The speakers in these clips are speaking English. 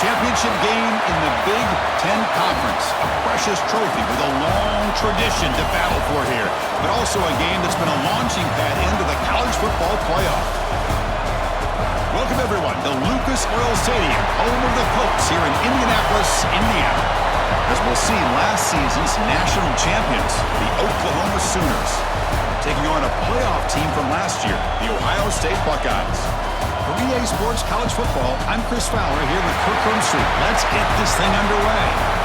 championship game in the Big Ten Conference. A precious trophy with a long tradition to battle for here, but also a game that's been a launching pad into the college football playoff. Welcome, everyone, to Lucas Oil Stadium, home of the Pokes here in Indianapolis, Indiana. As we'll see, last season's national champions, the Oklahoma Sooners, taking on a playoff team from last year, the Ohio State Buckeyes. For EA Sports College Football, I'm Chris Fowler here with Kirk Herbstreit. Let's get this thing underway.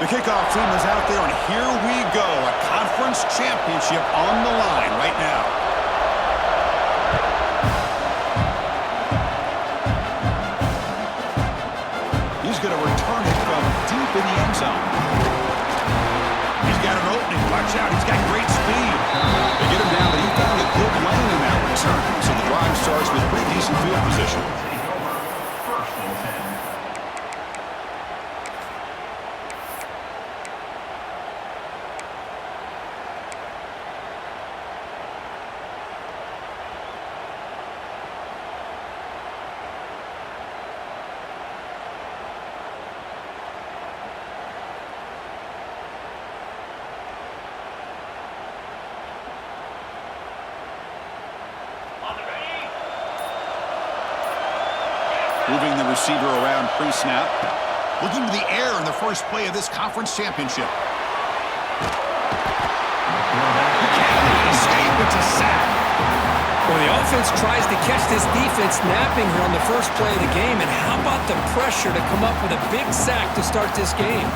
The kickoff team is out there, and here we go. A conference championship on the line right now. He's going to return it from deep in the end zone. He's got an opening. Watch out. He's got great speed. They get him down, but he found a good lane in that return. So the drive starts with pretty decent field position. Moving the receiver around pre-snap. Looking to the air in the first play of this conference championship. He can't escape. It's a sack. Well, the offense tries to catch this defense napping here on the first play of the game. And how about the pressure to come up with a big sack to start this game?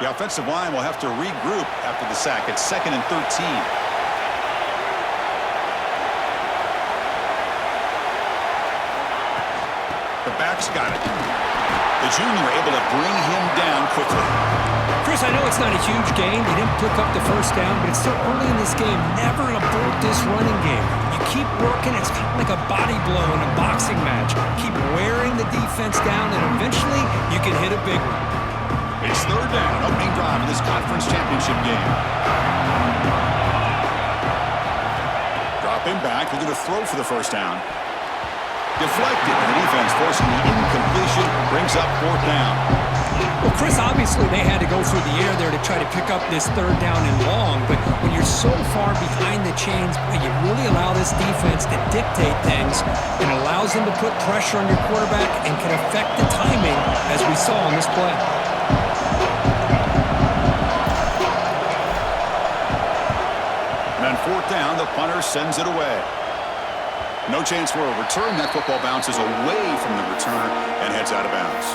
The offensive line will have to regroup after the sack. It's 2nd and 13. The back's got it. The junior able to bring him down quickly. Chris, I know it's not a huge gain. He didn't pick up the first down, but it's still early in this game. Never abort this running game. You keep working. It's kind of like a body blow in a boxing match. Keep wearing the defense down, and eventually you can hit a big one. It's 3rd down, opening drive in this conference championship game. Dropping back, looking to throw for the first down. Deflected, and the defense forcing the incompletion, brings up 4th down. Well, Chris, obviously they had to go through the air there to try to pick up this 3rd down and long, but when you're so far behind the chains, you really allow this defense to dictate things. It allows them to put pressure on your quarterback and can affect the timing, as we saw on this play. And on 4th down, the punter sends it away. No chance for a return. That football bounces away from the returner and heads out of bounds.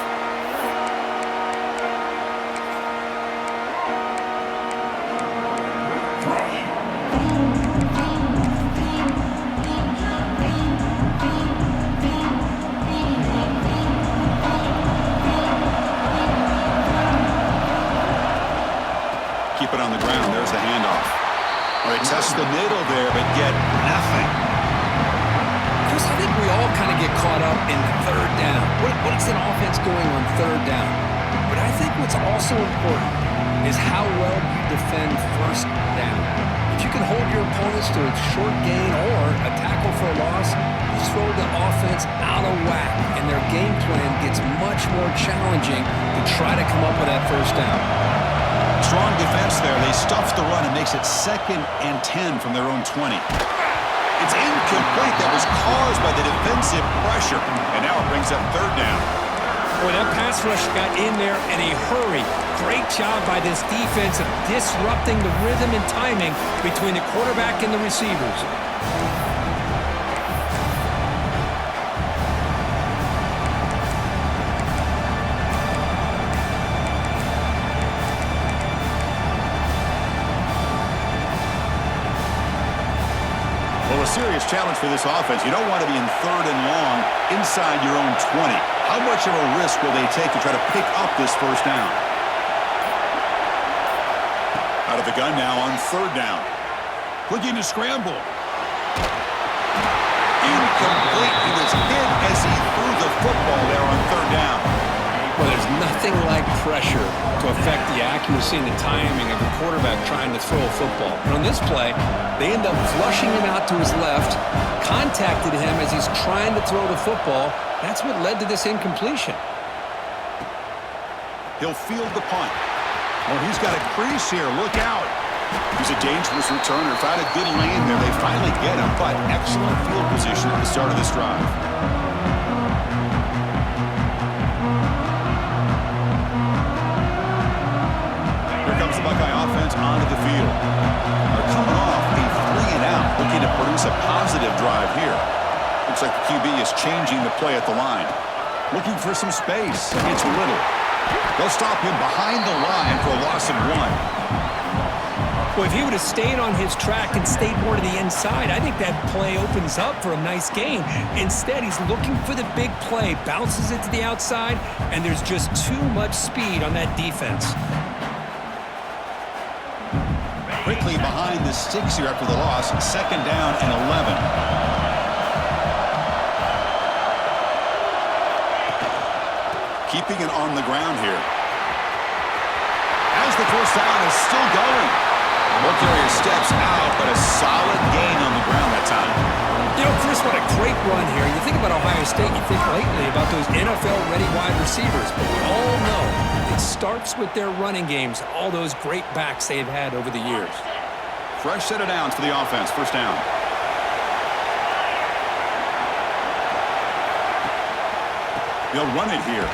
Keep it on the ground. There's the handoff. All right, test the middle there, but get nothing. Chris, I think we all kind of get caught up in 3rd down. What's an offense going on 3rd down? But I think what's also important is how well you defend 1st down. If you can hold your opponents to a short gain or a tackle for a loss, you throw the offense out of whack, and their game plan gets much more challenging to try to come up with that 1st down. Strong defense there. They stuff the run and makes it 2nd and 10 from their own 20. It's incomplete. That was caused by the defensive pressure. And now it brings up 3rd down. Boy, that pass rush got in there in a hurry. Great job by this defense of disrupting the rhythm and timing between the quarterback and the receivers. serious challenge for this offense. You don't want to be in 3rd and long inside your own 20. How much of a risk will they take to try to pick up this first down? Out of the gun now on 3rd down. Looking to scramble. Incomplete. He was hit as he threw the football there on 3rd down. Well, there's nothing like pressure to affect the accuracy and the timing of a quarterback trying to throw a football. And on this play, they end up flushing him out to his left, contacted him as he's trying to throw the football. That's what led to this incompletion. He'll field the punt. Oh, he's got a crease here. Look out. He's a dangerous returner. Found a good lane there. They finally get him, but excellent field position at the start of this drive. Here comes the Buckeye offense onto the field. They're coming off a 3-and-out, looking to produce a positive drive here. Looks like the QB is changing the play at the line. Looking for some space. It's Little. They'll stop him behind the line for a loss of 1. Well, if he would have stayed on his track and stayed more to the inside, I think that play opens up for a nice gain. Instead, he's looking for the big play, bounces it to the outside, and there's just too much speed on that defense. Quickly behind the sticks here after the loss. 2nd down and 11. Keeping it on the ground here. As the first down is still going. Mulcaria steps out, but a solid gain on the ground that time. You know, Chris, what a great run here. You think about Ohio State, you think lately about those NFL-ready wide receivers, but we all know it starts with their running games, all those great backs they've had over the years. Fresh set of downs for the offense. First down. They'll run it here.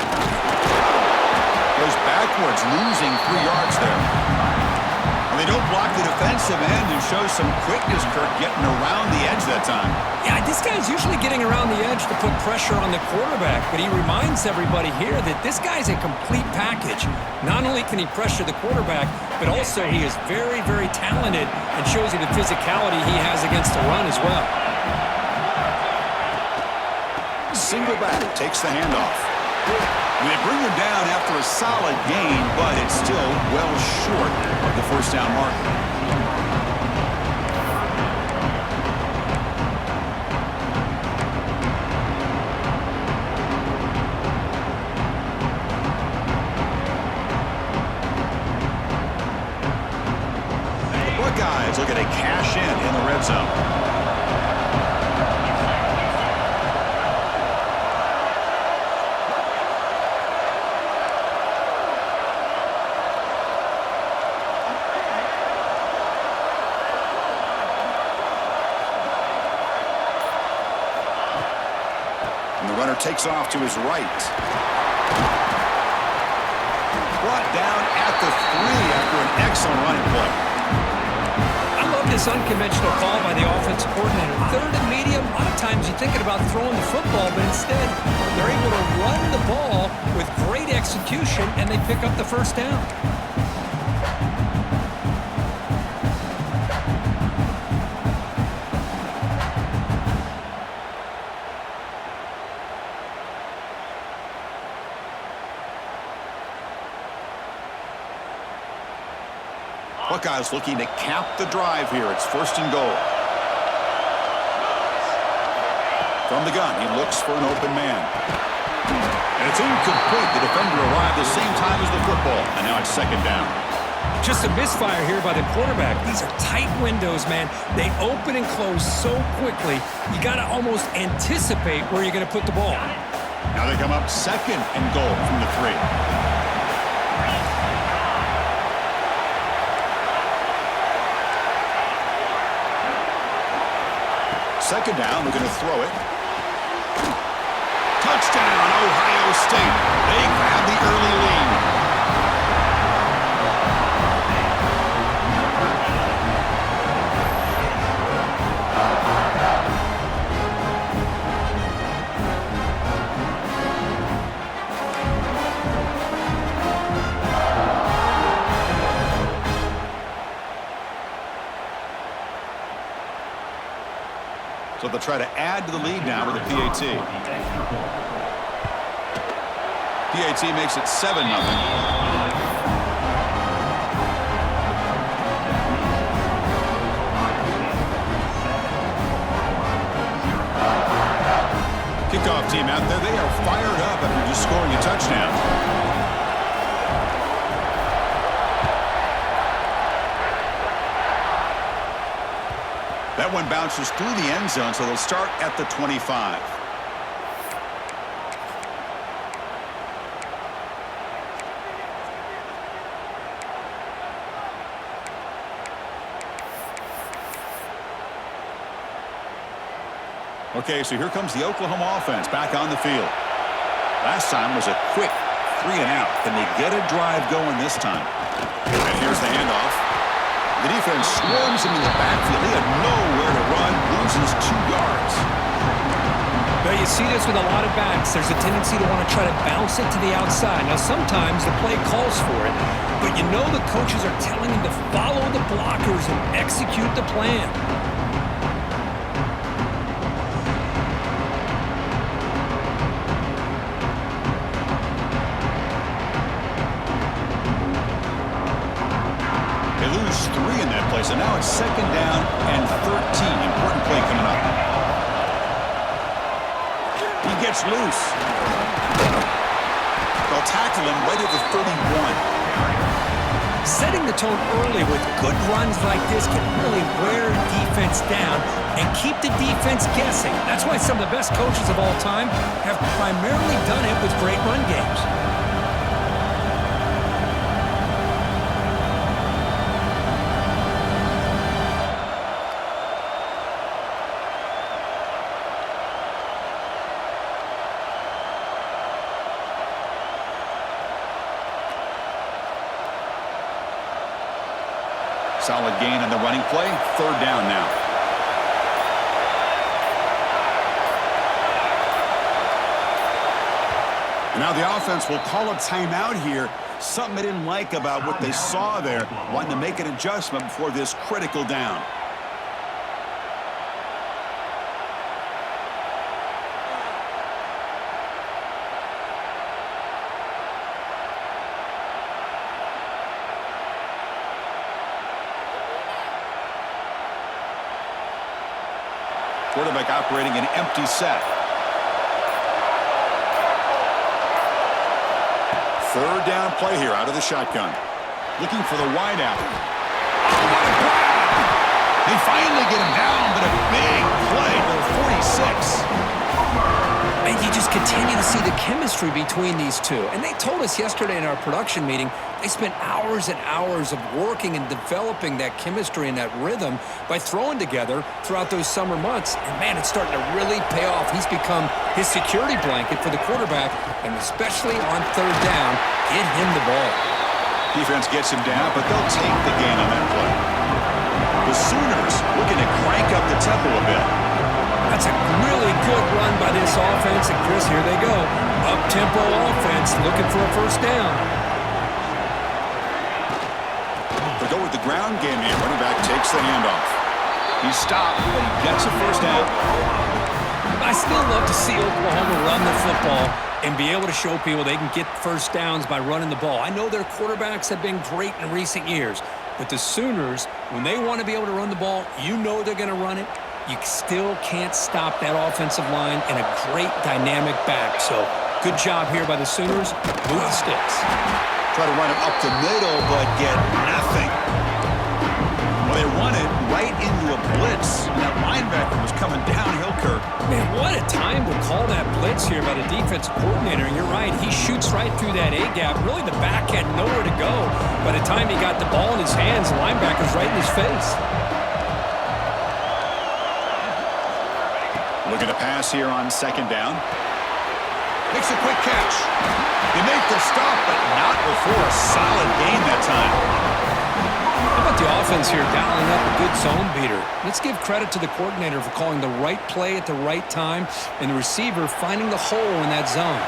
Goes backwards, losing 3 yards there. And they don't block the defensive end and show some quickness, Kirk, getting around the edge that time. Yeah, this guy's usually getting around the edge to put pressure on the quarterback, but he reminds everybody here that this guy's a complete package. Not only can he pressure the quarterback, but also he is very, very talented and shows you the physicality he has against the run as well. Single back takes the handoff. And they bring him down after a solid gain, but it's still well short of the first down marker. The Buckeyes looking to cash in the red zone. Takes off to his right. Brought down at the 3 after an excellent running play. I love this unconventional call by the offensive coordinator. 3rd and medium, a lot of times you're thinking about throwing the football, but instead they're able to run the ball with great execution, and they pick up the first down. Buckeyes looking to cap the drive here. It's 1st and goal. From the gun, he looks for an open man. And it's incomplete. The defender arrived the same time as the football. And now it's 2nd down. Just a misfire here by the quarterback. These are tight windows, man. They open and close so quickly, you got to almost anticipate where you're going to put the ball. Now they come up 2nd and goal from the 3. 2nd down, they're going to throw it. Touchdown, Ohio State. They grab the early lead. they'll try to add to the lead now with a PAT. PAT makes it 7-0. Kickoff team out there. They are fired up after just scoring a touchdown. That one bounces through the end zone, so they'll start at the 25. Okay, so here comes the Oklahoma offense back on the field. Last time was a quick 3-and-out. Can they get a drive going this time? And here's the handoff. The defense swarms him in the backfield. He had nowhere to run, loses 2 yards. Well, you see this with a lot of backs. There's a tendency to want to try to bounce it to the outside. Now, sometimes the play calls for it, but you know the coaches are telling him to follow the blockers and execute the plan. So now it's 2nd down and 13. Important play coming up. He gets loose. They'll tackle him right at the 31. Setting the tone early with good runs like this can really wear defense down and keep the defense guessing. That's why some of the best coaches of all time have primarily done it with great run games. Solid gain on the running play. 3rd down now. And now the offense will call a timeout here. Something they didn't like about what they saw there. Wanting to make an adjustment before this critical down. Quarterback operating an empty set. 3rd down play here out of the shotgun. Looking for the wideout. Oh, what a grab! They finally get him down, but a big play for 46. And you just continue to see the chemistry between these two. And they told us yesterday in our production meeting, they spent hours and hours of working and developing that chemistry and that rhythm by throwing together throughout those summer months. And, man, it's starting to really pay off. He's become his security blanket for the quarterback, and especially on 3rd down, get him the ball. Defense gets him down, but they'll take the gain on that play. The Sooners looking to crank up the tempo a bit. That's a really good run by this offense. And, Chris, here they go. Up-tempo offense looking for a 1st down. They go with the ground game here. Running back takes the handoff. He's stopped, but he gets a 1st down. I still love to see Oklahoma run the football and be able to show people they can get 1st downs by running the ball. I know their quarterbacks have been great in recent years, but the Sooners, when they want to be able to run the ball, you know they're going to run it. You still can't stop that offensive line and a great dynamic back. So good job here by the Sooners. Move the sticks. Try to run it up the middle, but get nothing. Well, they run it right into a blitz, and that linebacker was coming downhill, Kirk. Man, what a time to call that blitz here by the defensive coordinator. And you're right, he shoots right through that A-gap. Really, the back had nowhere to go. By the time he got the ball in his hands, the linebacker's right in his face. Looking to pass here on 2nd down. Makes a quick catch. They make the stop, but not before a solid gain that time. How about the offense here dialing up a good zone beater? Let's give credit to the coordinator for calling the right play at the right time and the receiver finding the hole in that zone.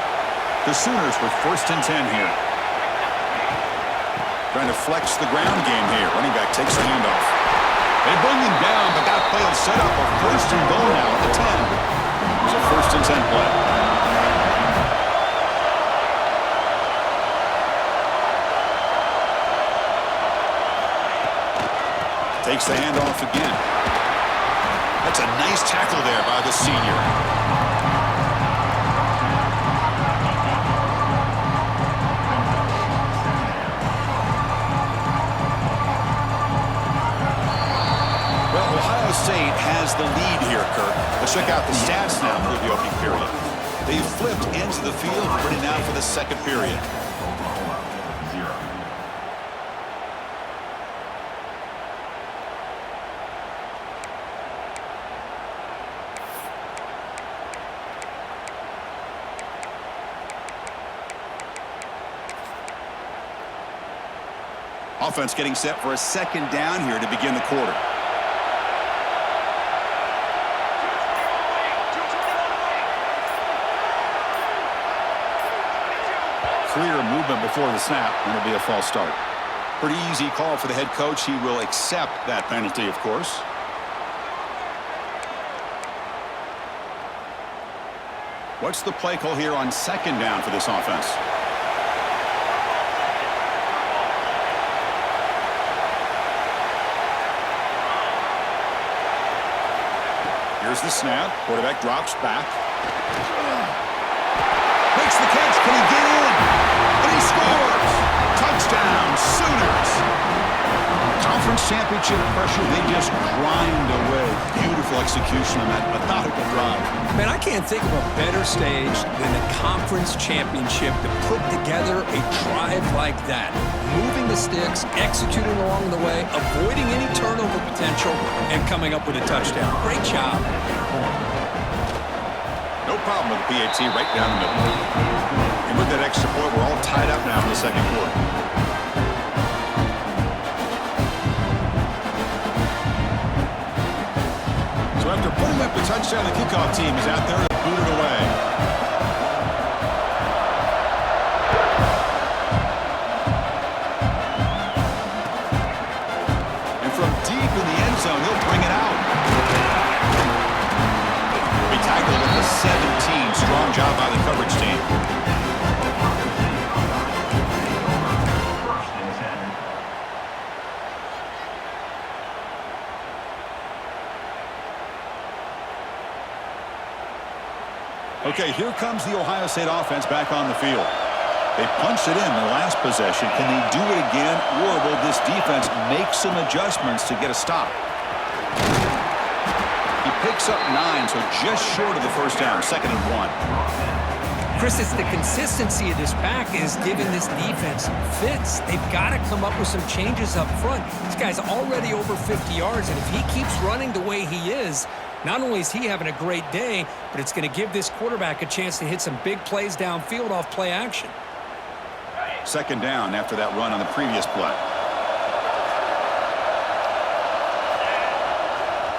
The Sooners with 1st and 10 here. Trying to flex the ground game here. Running back takes the handoff. They bring him down, but that play will set up a first and goal now at the 10. It's a first and 10 play. Takes the handoff again. That's a nice tackle there by the senior. Well, Ohio State has the lead here, Kirk. Let's check out the stats now for the opening period. They've flipped into the field, ready now for the second period. Offense getting set for a second down here to begin the quarter. Clear movement before the snap, and it'll be a false start. Pretty easy call for the head coach. He will accept that penalty, of course. What's the play call here on second down for this offense? Here's the snap. Quarterback drops back. Makes the catch. Can he get in? And he scores! Touchdown, Sooners! Conference championship pressure, they just grind away. Beautiful execution on that methodical drive. Man, I can't think of a better stage than the conference championship to put together a drive like that. Moving the sticks, executing along the way, avoiding any turnover potential, and coming up with a touchdown. Great job. No problem with the PAT right down the middle. And with that extra point, we're all tied up now in the second quarter. So after putting up the touchdown, the kickoff team is out there to boot it away. And from deep in the end zone, he'll bring it out. Tackled at the 17. Strong job by the coverage team. Okay, here comes the Ohio State offense back on the field. They punched it in the last possession. Can they do it again, or will this defense make some adjustments to get a stop? Picks up 9, so just short of the first down, 2nd and 1. Chris, it's the consistency of this pack is giving this defense fits. They've got to come up with some changes up front. This guy's already over 50 yards, and if he keeps running the way he is, not only is he having a great day, but it's going to give this quarterback a chance to hit some big plays downfield off play action. 2nd down after that run on the previous play.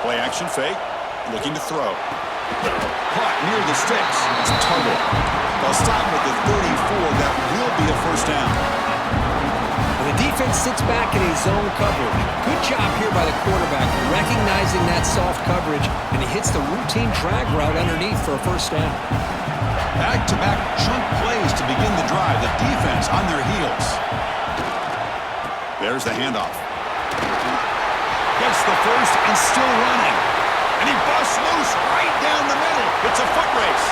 Play action fake. Looking to throw. Caught near the sticks. It's Tuttle. They'll stop with the 34. That will be a first down. The defense sits back in a zone coverage. Good job here by the quarterback, recognizing that soft coverage, and he hits the routine drag route underneath for a first down. Back-to-back chunk plays to begin the drive. The defense on their heels. There's the handoff. Gets the first and still running. And he busts loose right down the middle. It's a foot race.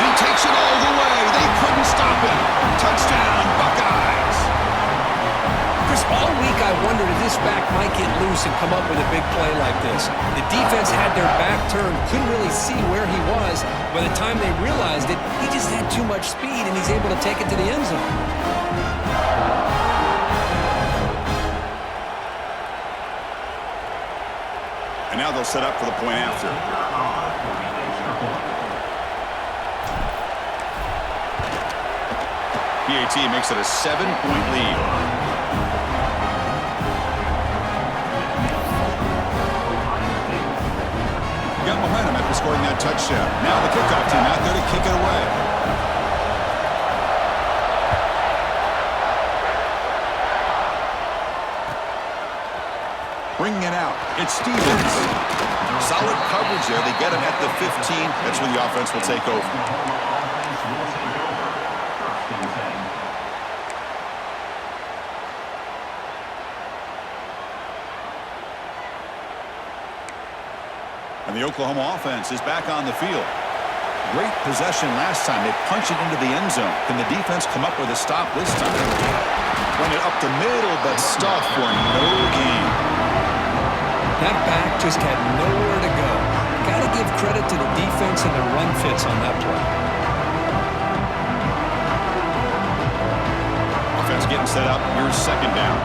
And he takes it all the way. They couldn't stop him. Touchdown, Buckeyes. Chris, all week I wondered if this back might get loose and come up with a big play like this. The defense had their back turned, couldn't really see where he was. By the time they realized it, he just had too much speed, and he's able to take it to the end zone. And now they'll set up for the point after. PAT makes it a 7-point lead. Got momentum after scoring that touchdown. Now the kickoff team out there to kick it away. Bringing it out. It's Stevens. Solid coverage there. They get him at the 15. That's where the offense will take over. And the Oklahoma offense is back on the field. Great possession last time. They punched it into the end zone. Can the defense come up with a stop this time? Run it up the middle, but stuffed for no gain. That back just had nowhere to go. Got to give credit to the defense and their run fits on that play. Offense getting set up. Here's second down.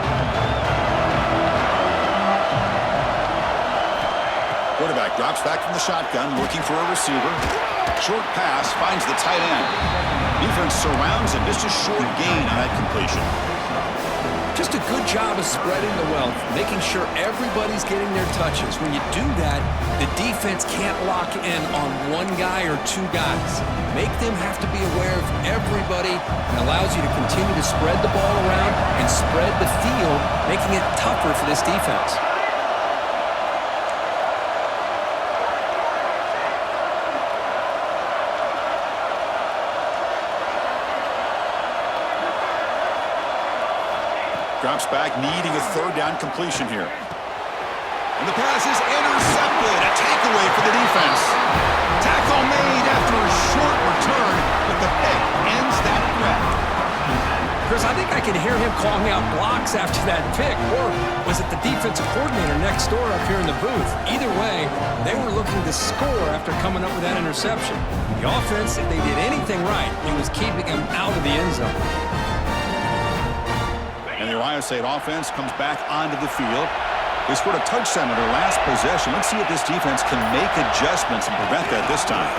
Quarterback drops back from the shotgun, looking for a receiver. Short pass finds the tight end. Defense surrounds him. Just a short gain on that completion. Just a good job of spreading the wealth, making sure everybody's getting their touches. When you do that, the defense can't lock in on one guy or two guys. Make them have to be aware of everybody and allows you to continue to spread the ball around and spread the field, making it tougher for this defense. Drops back, needing a third down completion here. And the pass is intercepted. A takeaway for the defense. Tackle made after a short return, but the pick ends that threat. Chris, I think I can hear him calling out blocks after that pick. Or was it the defensive coordinator next door up here in the booth? Either way, they were looking to score after coming up with that interception. The offense, if they did anything right, it was keeping him out of the end zone. And the Ohio State offense comes back onto the field. They scored a touchdown in their last possession. Let's see if this defense can make adjustments and prevent that this time.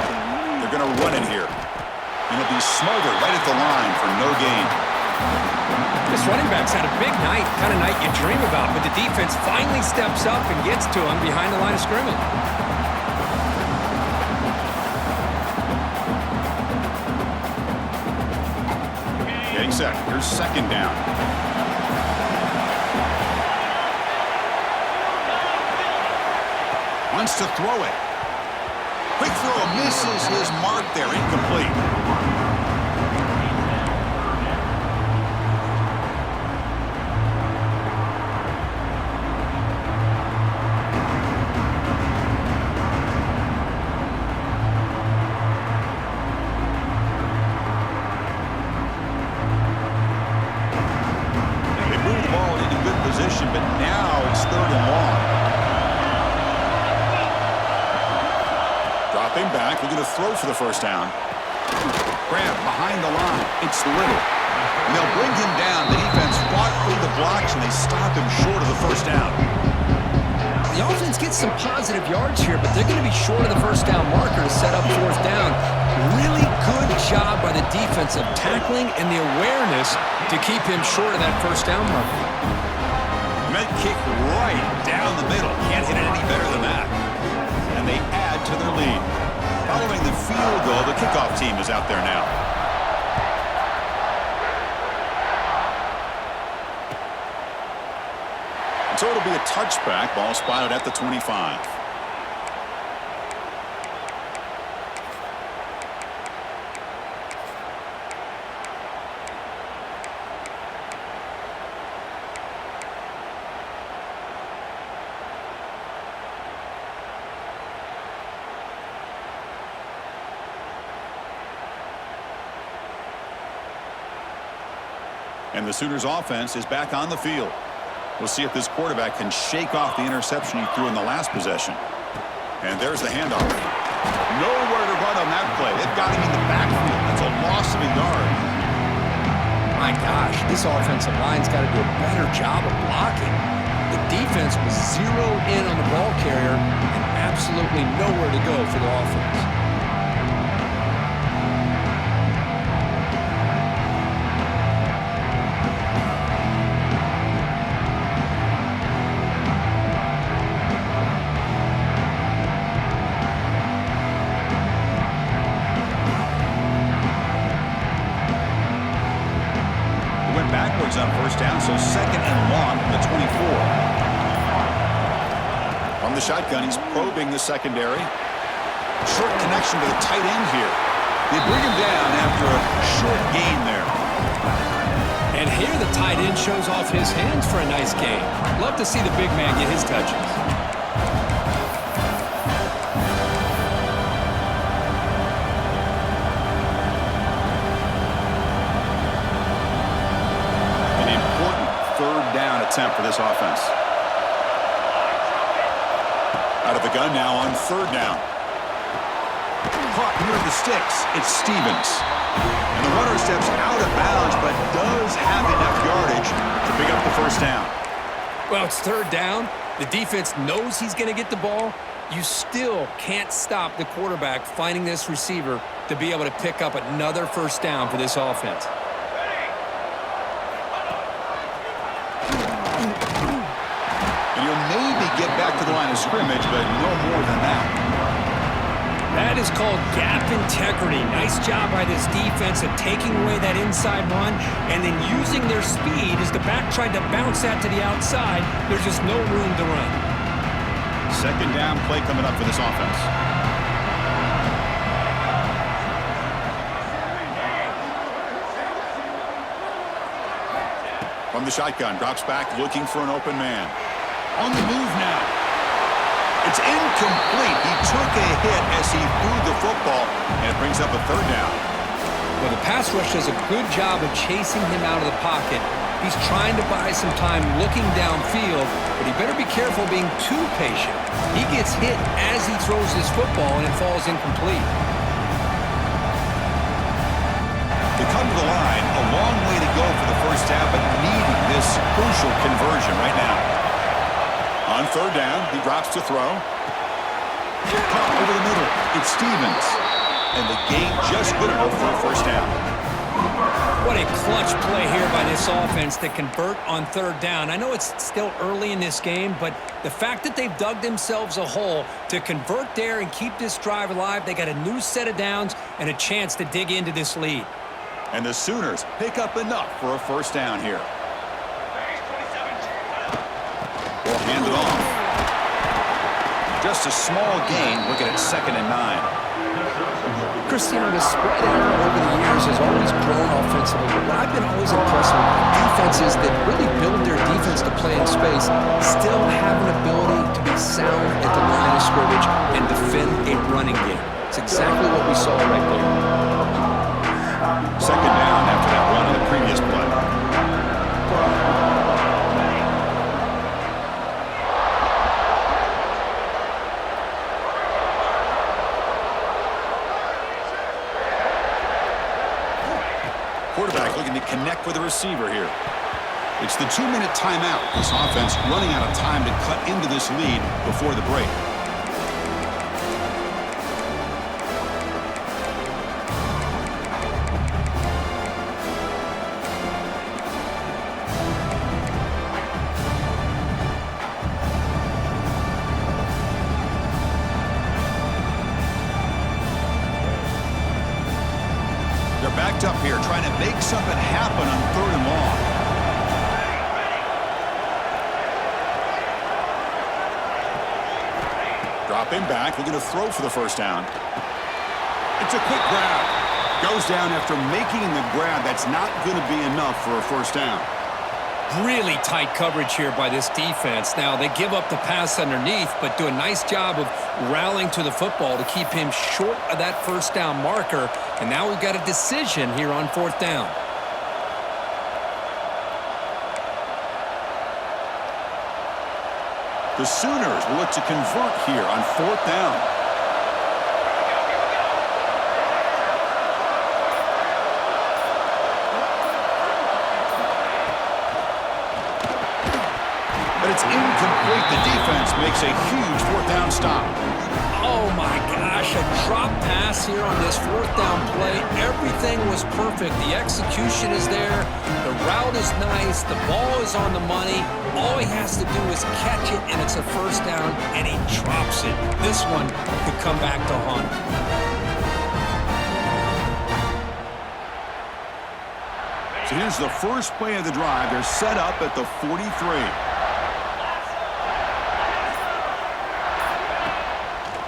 They're going to run it here. And it'll be smothered right at the line for no gain. This running back's had a big night, kind of night you dream about, but the defense finally steps up and gets to him behind the line of scrimmage. Getting set. Here's second down. Wants to throw it. Quick throw misses his mark there. Incomplete. They move the ball into good position, but now it's third and long. Dropping back, we're going to throw for the first down. Grant behind the line. It's Little. And they'll bring him down. The defense fought through the blocks, and they stop him short of the first down. The offense gets some positive yards here, but they're going to be short of the first down marker to set up fourth down. Really good job by the defense of tackling and the awareness to keep him short of that first down marker. Med kick right down the middle. Can't hit it any better than that. And they add to their lead. Following the field goal, the kickoff team is out there now. And so it'll be a touchback. Ball spotted at the 25. And the Sooners offense is back on the field. We'll see if this quarterback can shake off the interception he threw in the last possession. And there's the handoff. Nowhere to run on that play. They've got him in the backfield. That's a loss of a yard. My gosh, this offensive line's got to do a better job of blocking. The defense was zeroed in on the ball carrier and absolutely nowhere to go for the offense. Backwards on first down, so second and long from the 24. From the shotgun, he's probing the secondary. Short connection to the tight end here. They bring him down after a short gain there. And here the tight end shows off his hands for a nice gain. Love to see the big man get his touches. An important third down attempt for this offense. Out of the gun now on third down. Caught near the sticks. It's Stevens. And the runner steps out of bounds, but does have enough yardage to pick up the first down. Well, it's third down. The defense knows he's going to get the ball. You still can't stop the quarterback finding this receiver to be able to pick up another first down for this offense. And you'll maybe get back to the line of scrimmage, but no more than that. That is called gap integrity. Nice job by this defense of taking away that inside run and then using their speed as the back tried to bounce that to the outside. There's just no room to run. Second down play coming up for this offense. From the shotgun, drops back looking for an open man. On the move now. It's incomplete. He took a hit as he threw the football, and it brings up a third down. Well, the pass rush does a good job of chasing him out of the pocket. He's trying to buy some time looking downfield, but he better be careful being too patient. He gets hit as he throws his football, and it falls incomplete. To come to the line, a long way to go for the first down, but needing this crucial conversion right now. On third down, he drops to throw. Caught over the middle. It's Stevens. And the gain just good enough for a first down. What a clutch play here by this offense to convert on third down. I know it's still early in this game, but the fact that they've dug themselves a hole to convert there and keep this drive alive, they got a new set of downs and a chance to dig into this lead. And the Sooners pick up enough for a first down here. We'll hand it off. Just a small gain, looking at 2nd and 9. Cristiano, the spread error over the years has always grown offensively. But what I've been always impressed with defenses that really build their defense to play in space still have an ability to be sound at the line of scrimmage and defend a running game. It's exactly what we saw right there. Second down after that run on the previous play. Quarterback looking to connect with the receiver here. It's the 2-minute timeout. This offense running out of time to cut into this lead before the break. Backed up here, trying to make something happen on third and long. Dropping back, looking to throw for the first down. It's a quick grab. Goes down after making the grab. That's not going to be enough for a first down. Really tight coverage here by this defense. Now, they give up the pass underneath, but do a nice job of rallying to the football to keep him short of that first down marker. And now we've got a decision here on fourth down. The Sooners will look to convert here on fourth down. But it's incomplete. The defense makes a huge fourth down stop. Oh my gosh, a drop pass here on this fourth down play. Everything was perfect. The execution is there. The route is nice. The ball is on the money. All he has to do is catch it, and it's a first down, and he drops it. This one could come back to haunt him. So here's the first play of the drive. They're set up at the 43.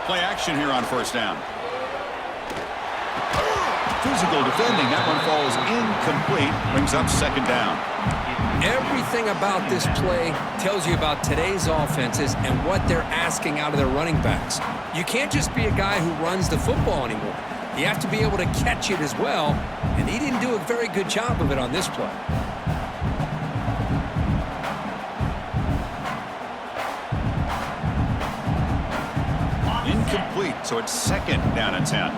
Play action here on first down. Physical defending. That one falls incomplete. Brings up second down. Everything about this play tells you about today's offenses and what they're asking out of their running backs. You can't just be a guy who runs the football anymore. You have to be able to catch it as well, and he didn't do a very good job of it on this play. Incomplete, so it's second down and 10.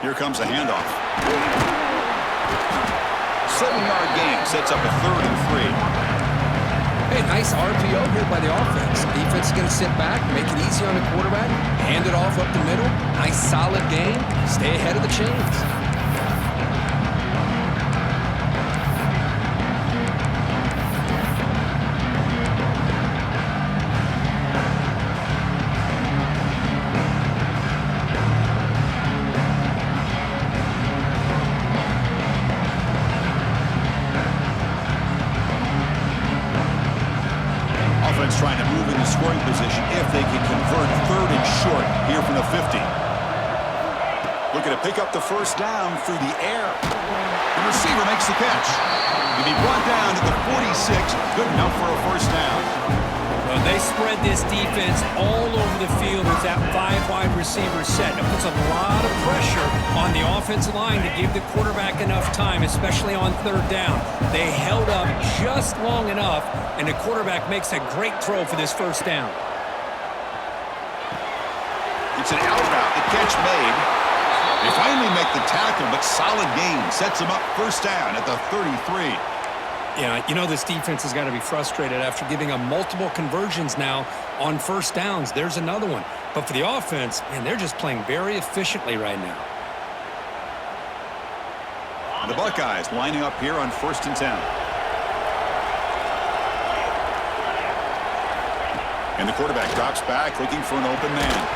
Here comes a handoff. 7-yard gain sets up a 3rd and 3. Hey, nice RPO here by the offense. Defense is going to sit back, make it easy on the quarterback, hand it off up the middle. Nice solid game. Stay ahead of the chains. Trying to move into scoring position if they can convert 3rd and short here from the 50. Looking to pick up the first down through the air. The receiver makes the catch. He'll be brought down to the 46. Good enough for a first down. Well, they spread this defense all over the field with that 5-wide receiver set. It puts a lot of pressure on the offensive line to give the quarterback enough time, especially on 3rd down. They held up just long enough, and the quarterback makes a great throw for this first down. It's an out route. The catch made. They finally make the tackle, but solid gain sets them up first down at the 33. Yeah, you know this defense has got to be frustrated after giving them multiple conversions now on first downs. There's another one. But for the offense, man, they're just playing very efficiently right now. The Buckeyes lining up here on 1st and 10. And the quarterback drops back looking for an open man.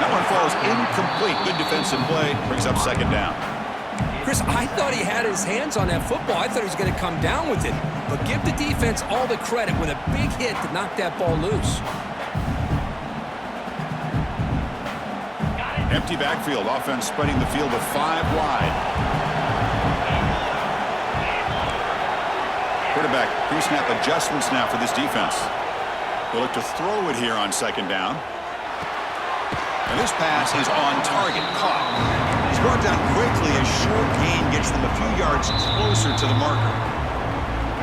That one falls incomplete. Good defensive play. Brings up second down. Chris, I thought he had his hands on that football. I thought he was going to come down with it. But give the defense all the credit with a big hit to knock that ball loose. Empty backfield. Offense spreading the field with 5 wide. Quarterback pre-snap adjustments now for this defense. They'll look to throw it here on second down. And this pass is on target. Caught. He's brought down quickly as short gain gets them a few yards closer to the marker.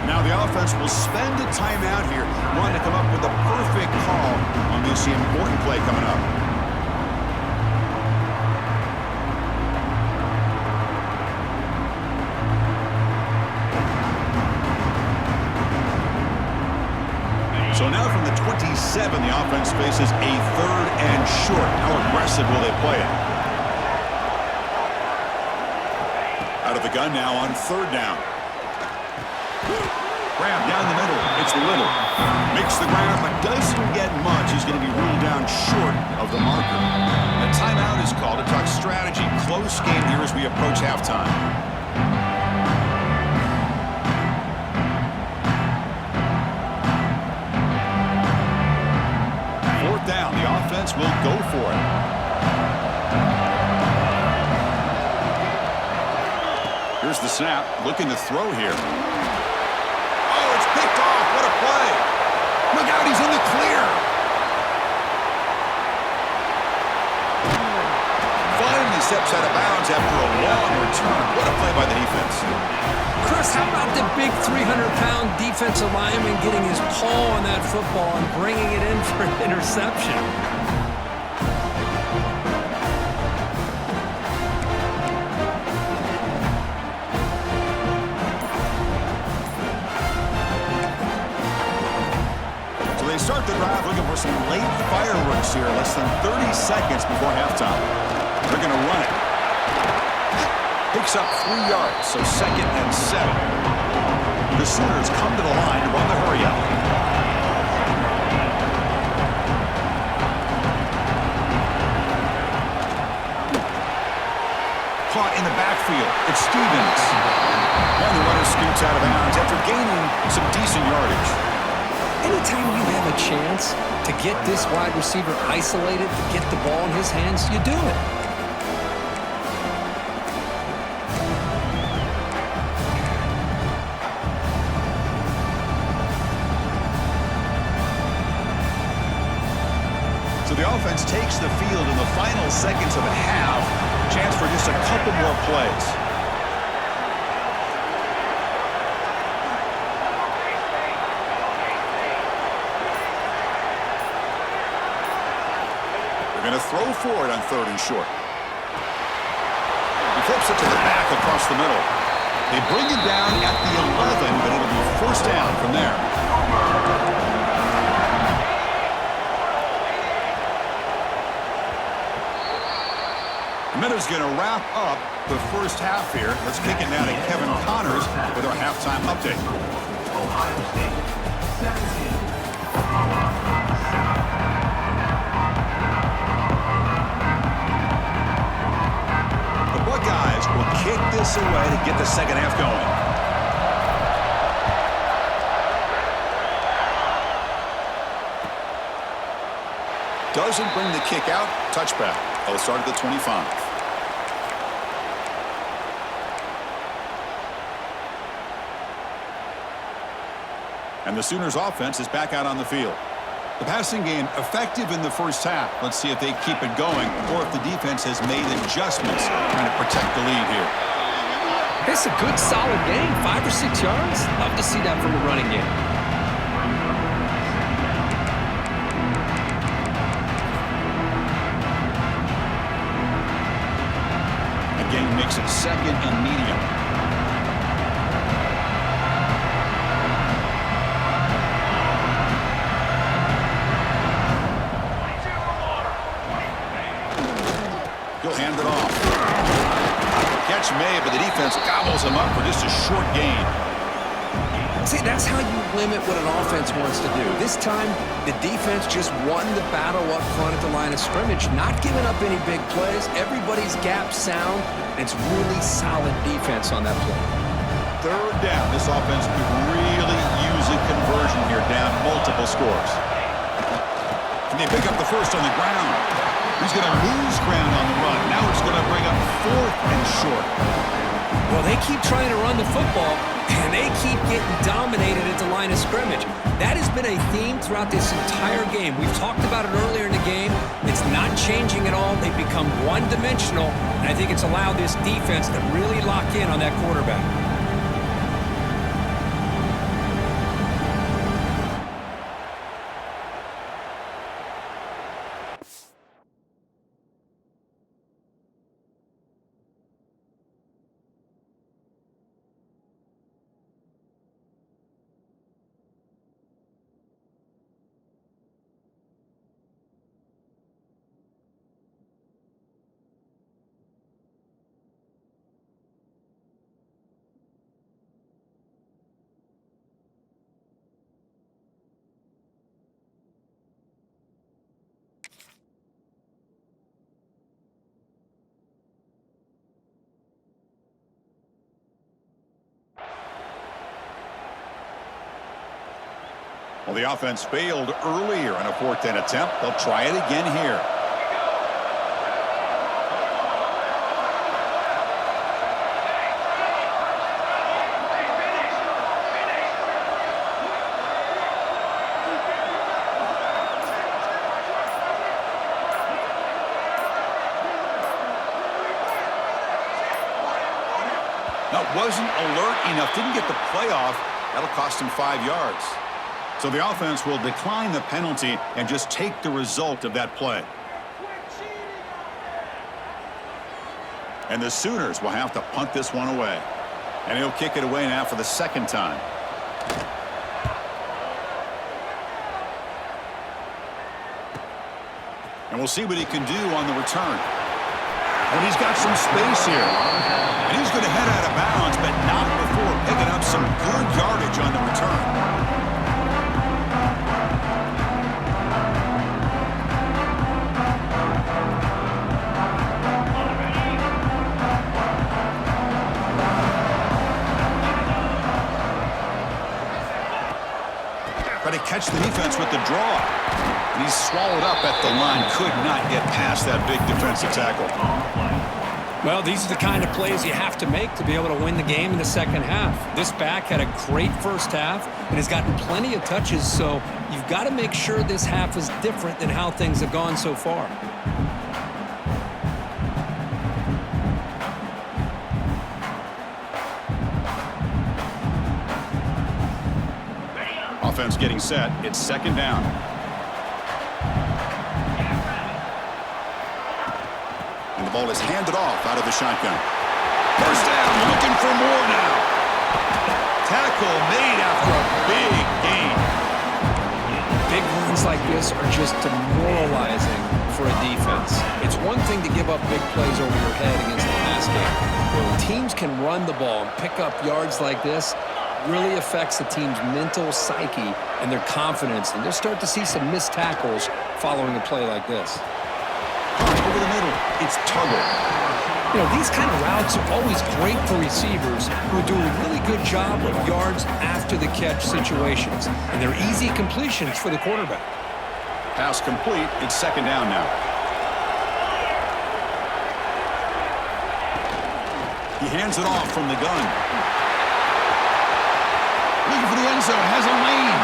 Now the offense will spend a timeout here, wanting to come up with the perfect call on this important play coming up. So now from the 27, the offense faces a 3rd and short. How aggressive will they play it? Out of the gun now on 3rd down. Grab down the middle. It's Little. Makes the ground, but doesn't get much. He's going to be ruled down short of the marker. A timeout is called to talk strategy. Close game here as we approach halftime. Down. The offense will go for it. Here's the snap. Looking to throw here. Oh, it's picked off. What a play. Look out. He's in the clear. Finally steps out of bounds after a long return. What a play by the defense. Chris, how about the big 300-pound defensive lineman getting his paw on that football and bringing it in for an interception? So they start the drive looking for some late fireworks here, less than 30 seconds before halftime. They're going to run it. Picks up 3 yards, so 2nd and 7. The Sooners come to the line to run the hurry up. Caught in the backfield. It's Stevens. And the runner scoots out of bounds after gaining some decent yardage. Anytime you have a chance to get this wide receiver isolated, to get the ball in his hands, you do it. So the offense takes the field in the final seconds of a half. Chance for just a couple more plays. They're going to throw for it on 3rd and short. He flips it to the back across the middle. They bring it down at the 11, but it'll be 1st down from there. The minute's going to wrap up the first half here. Let's kick it now to Kevin Connors with our halftime update. Ohio State, 17. The Buckeyes will kick this away to get the second half going. Doesn't bring the kick out. Touchback. They'll start at the 25. And the Sooners offense is back out on the field. The passing game effective in the first half. Let's see if they keep it going or if the defense has made adjustments trying to protect the lead here. It's a good, solid game. 5 or 6 yards. Love to see that from the running game. Again, makes it 2nd and medium. He'll hand it off. Catch made, but the defense gobbles him up for just a short gain. See, that's how you limit what an offense wants to do. This time, the defense just won the battle up front at the line of scrimmage, not giving up any big plays. Everybody's gap sound, and it's really solid defense on that play. 3rd down. This offense could really use a conversion here, down multiple scores. Can they pick up the first on the ground? He's going to lose ground on the run. Now it's going to bring up 4th and short. Well, they keep trying to run the football, and they keep getting dominated at the line of scrimmage. That has been a theme throughout this entire game. We've talked about it earlier in the game. It's not changing at all. They've become one-dimensional, and I think it's allowed this defense to really lock in on that quarterback. Well, the offense failed earlier on a 4th down attempt. They'll try it again here. Now, wasn't alert enough. Didn't get the play off. That'll cost him 5 yards. So the offense will decline the penalty and just take the result of that play. And the Sooners will have to punt this one away. And he'll kick it away now for the 2nd time. And we'll see what he can do on the return. And he's got some space here. And he's going to head out of bounds, but not before picking up some good yardage on the return. catch the defense with the draw. And he's swallowed up at the line. Could not get past that big defensive tackle. Well, these are the kind of plays you have to make to be able to win the game in the second half. This back had a great first half and has gotten plenty of touches, so you've got to make sure this half is different than how things have gone so far. Offense getting set. It's second down. And the ball is handed off out of the shotgun. First down, looking for more now. Tackle made after a big gain. Big runs like this are just demoralizing for a defense. It's one thing to give up big plays over your head against the pass game. When teams can run the ball and pick up yards like this, really affects the team's mental psyche and their confidence, and you'll start to see some missed tackles following a play like this. Over the middle, it's Tuggle. You know, these kind of routes are always great for receivers who do a really good job of yards after the catch situations, and they're easy completions for the quarterback. Pass complete. It's second down now. He hands it off from the gun. Looking for the end zone, has a lane.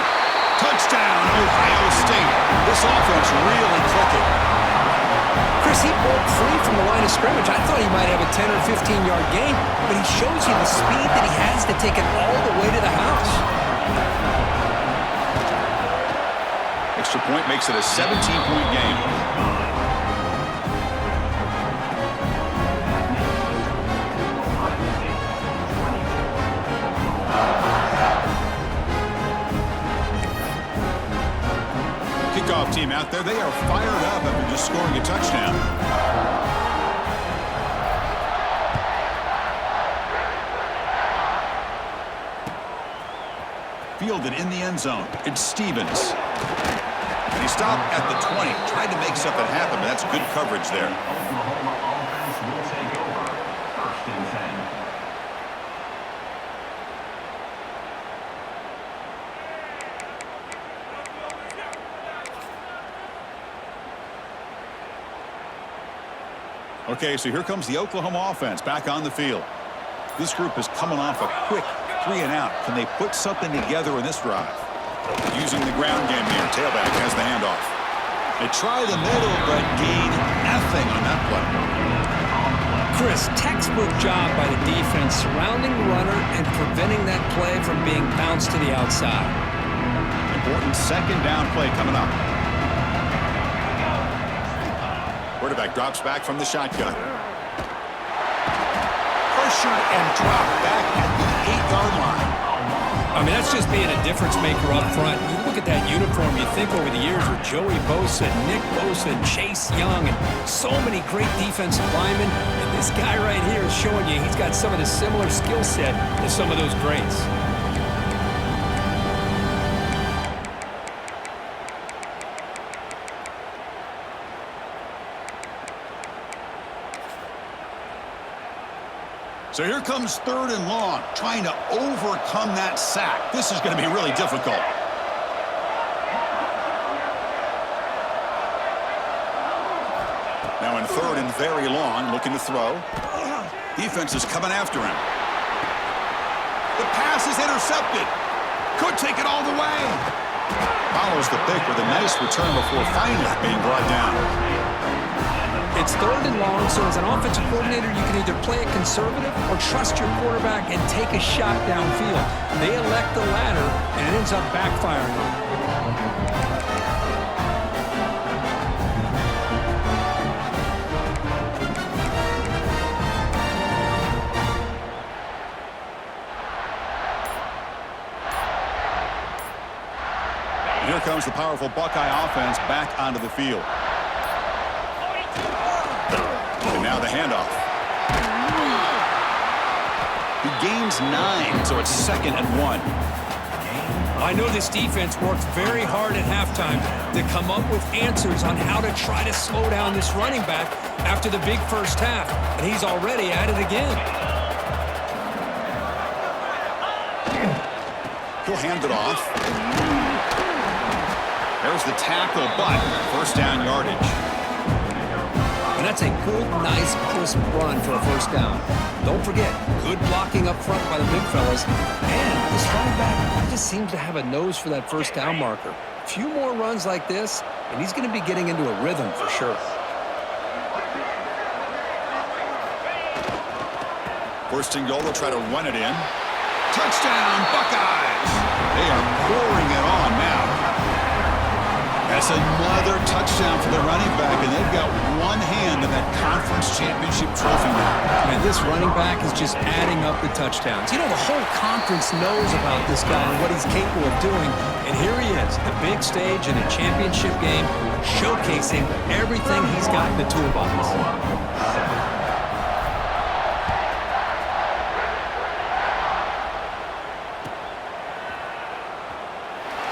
Touchdown, Ohio State. This offense really clicking. Chris, he broke free from the line of scrimmage. I thought he might have a 10 or 15-yard gain, but he shows you the speed that he has to take it all the way to the house. Extra point makes it a 17-point game. Kickoff team out there, they are fired up after just scoring a touchdown. Fielded in the end zone. It's Stevens. And he stopped at the 20. Tried to make something happen, but that's good coverage there. Oklahoma offense will take over. First and 10. Okay, so here comes the Oklahoma offense back on the field. This group is coming off a quick 3-and-out. Can they put something together in this drive? Using the ground game here. Tailback has the handoff. They try the middle, but gain nothing on that play. Chris, textbook job by the defense surrounding the runner and preventing that play from being bounced to the outside. Important second down play coming up. Quarterback drops back from the shotgun. Pressure and drop back at the 8-yard line. I mean, that's just being a difference maker up front. You look at that uniform, you think over the years with Joey Bosa, Nick Bosa, and Chase Young, and so many great defensive linemen. And this guy right here is showing you he's got some of the similar skill set as some of those greats. So here comes third and long, trying to overcome that sack. This is going to be really difficult. Now in third and very long, looking to throw. Defense is coming after him. The pass is intercepted. Could take it all the way. Follows the pick with a nice return before finally being brought down. It's third and long, so as an offensive coordinator, you can either play it conservative or trust your quarterback and take a shot downfield. They elect the latter, and it ends up backfiring on them. Here comes the powerful Buckeye offense back onto the field. And now the handoff. He gains 9, so it's second and 1. I know this defense worked very hard at halftime to come up with answers on how to try to slow down this running back after the big first half, and he's already at it again. He'll hand it off. There's the tackle, but first down yardage. And that's a good, nice, crisp run for a first down. Don't forget, good blocking up front by the big fellas. And this running back just seems to have a nose for that first down marker. A few more runs like this, and he's going to be getting into a rhythm for sure. First and goal, they'll try to run it in. Touchdown, Buckeyes! They are pouring it on now. That's another touchdown for the running back, and they've got one hand in that conference championship trophy now. Man, this running back is just adding up the touchdowns. You know, the whole conference knows about this guy and what he's capable of doing, and here he is, the big stage in a championship game, showcasing everything he's got in the toolbox.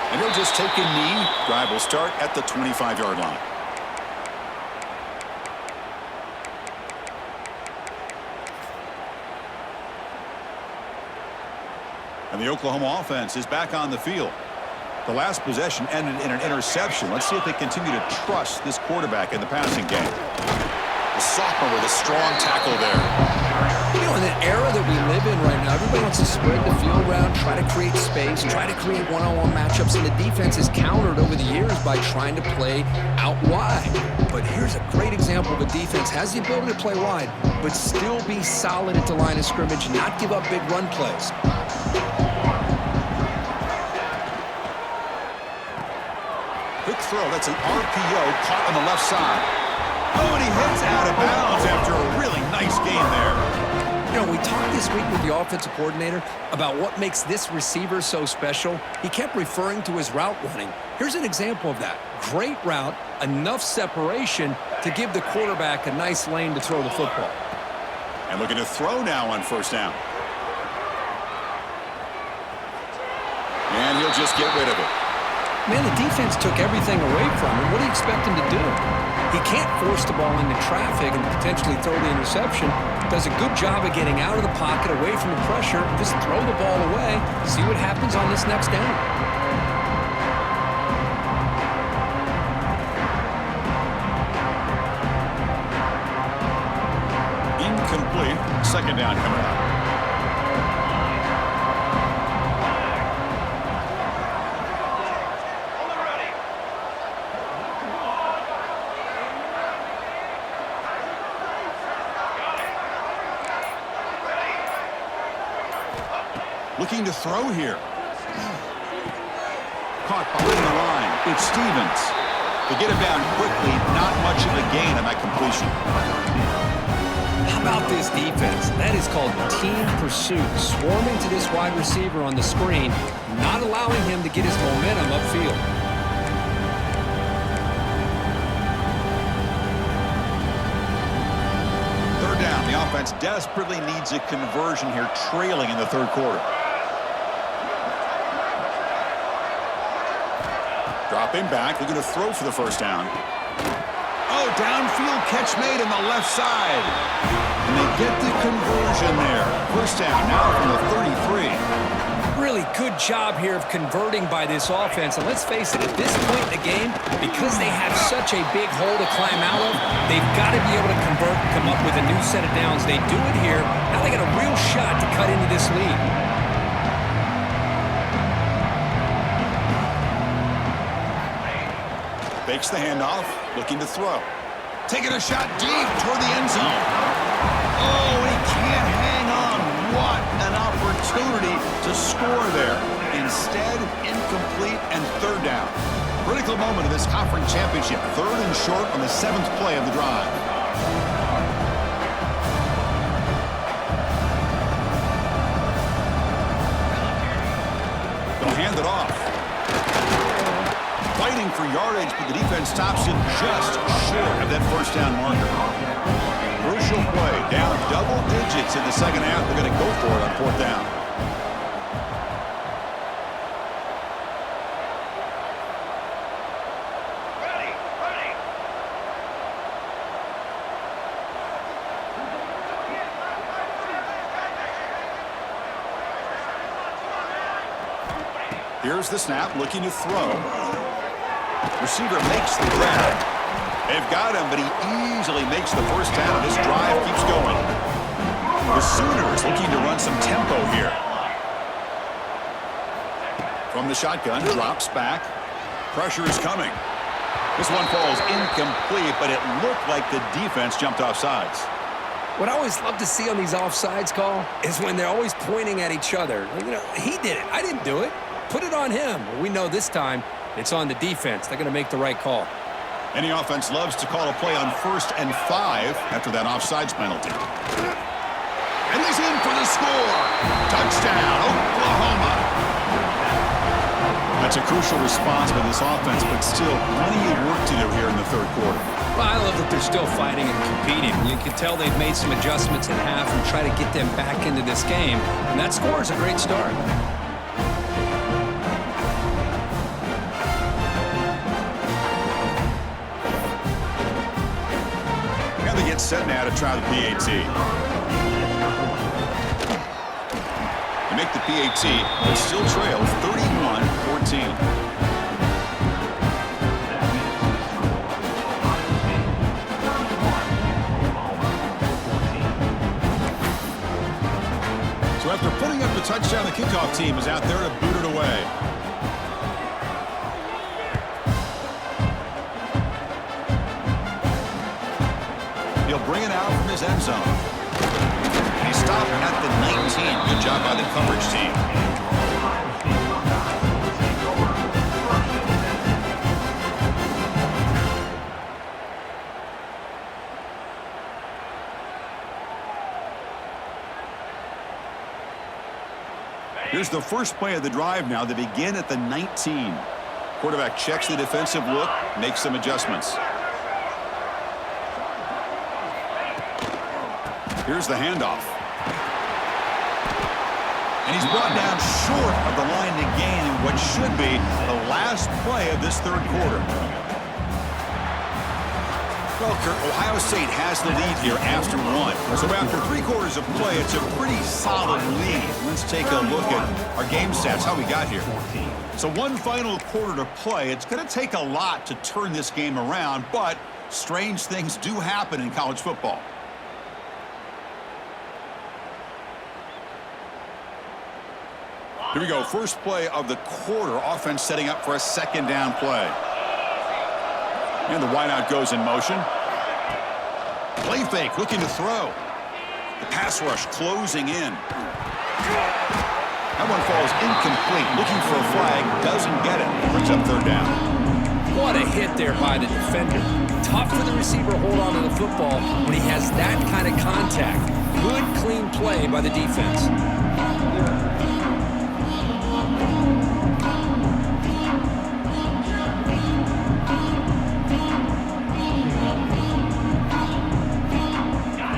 And he'll just take a knee. Drive will start at the 25-yard line. And the Oklahoma offense is back on the field. The last possession ended in an interception. Let's see if they continue to trust this quarterback in the passing game. The sophomore with a strong tackle there. You know, in the era that we live in right now, everybody wants to spread the field around, try to create space, try to create one-on-one matchups, and the defense is countered over the years by trying to play out wide. But here's a great example of a defense has the ability to play wide, but still be solid at the line of scrimmage and not give up big run plays. Quick throw. That's an RPO caught on the left side. Oh, and he hits out of bounds after a really nice game there. You know, we talked this week with the offensive coordinator about what makes this receiver so special. He kept referring to his route running. Here's an example of that. Great route, enough separation to give the quarterback a nice lane to throw the football. And looking to throw now on first down. And he'll just get rid of it. Man, the defense took everything away from him. What do you expect him to do? He can't force the ball into traffic and potentially throw the interception. Does a good job of getting out of the pocket, away from the pressure, just throw the ball away, see what happens on this next down. Incomplete. Second down coming up. Looking to throw here. Caught behind the line. It's Stevens. They get him down quickly. Not much of a gain on that completion. How about this defense? That is called team pursuit. Swarming to this wide receiver on the screen, not allowing him to get his momentum upfield. Third down. The offense desperately needs a conversion here, trailing in the third quarter. Dropping back, they're going to throw for the first down. Oh, downfield catch made on the left side. And they get the conversion there. First down now from the 33. Really good job here of converting by this offense. And let's face it, at this point in the game, because they have such a big hole to climb out of, they've got to be able to convert and come up with a new set of downs. They do it here. Now they got a real shot to cut into this lead. Fakes the handoff, looking to throw. Taking a shot deep toward the end zone. Oh, he can't hang on. What an opportunity to score there. Instead, incomplete and third down. Critical moment of this conference championship. Third and short on the 7th play of the drive. They'll hand it off. Fighting for yardage, but the defense stops him just short of that first down marker. Crucial play, down double digits in the second half. They're going to go for it on fourth down. Here's the snap, looking to throw. Receiver makes the grab. They've got him, but he easily makes the first down. This drive keeps going. The Sooners looking to run some tempo here. From the shotgun, drops back. Pressure is coming. This one falls incomplete, but it looked like the defense jumped off sides. What I always love to see on these offsides call is when they're always pointing at each other. You know, he did it. I didn't do it. Put it on him. Well, we know this time it's on the defense. They're going to make the right call. Any offense loves to call a play on 1st and 5 after that offsides penalty. And he's in for the score. Touchdown, Oklahoma. That's a crucial response by this offense, but still plenty of work to do here in the third quarter. Well, I love that they're still fighting and competing. You can tell they've made some adjustments in half and try to get them back into this game. And that score is a great start. Now they get set now to try the PAT. Make the PAT, but still trail 31-14. So after putting up the touchdown, the kickoff team is out there to boot it away. He'll bring it out from his end zone. He stopped at the 19. Good job by the coverage team. Here's the first play of the drive now. They begin at the 19. Quarterback checks the defensive look, makes some adjustments. Here's the handoff. And he's brought down short of the line to gain in what should be the last play of this third quarter. Well, Kurt, Ohio State has the lead here after one. So after 3 quarters of play, it's a pretty solid lead. Let's take a look at our game stats, how we got here. So one final quarter to play. It's going to take a lot to turn this game around, but strange things do happen in college football. Here we go, first play of the quarter. Offense setting up for a second down play. And the wideout goes in motion. Play fake, looking to throw. The pass rush closing in. That one falls incomplete. Looking for a flag, doesn't get it. Brings up third down. What a hit there by the defender. Tough for the receiver to hold on to the football when he has that kind of contact. Good, clean play by the defense.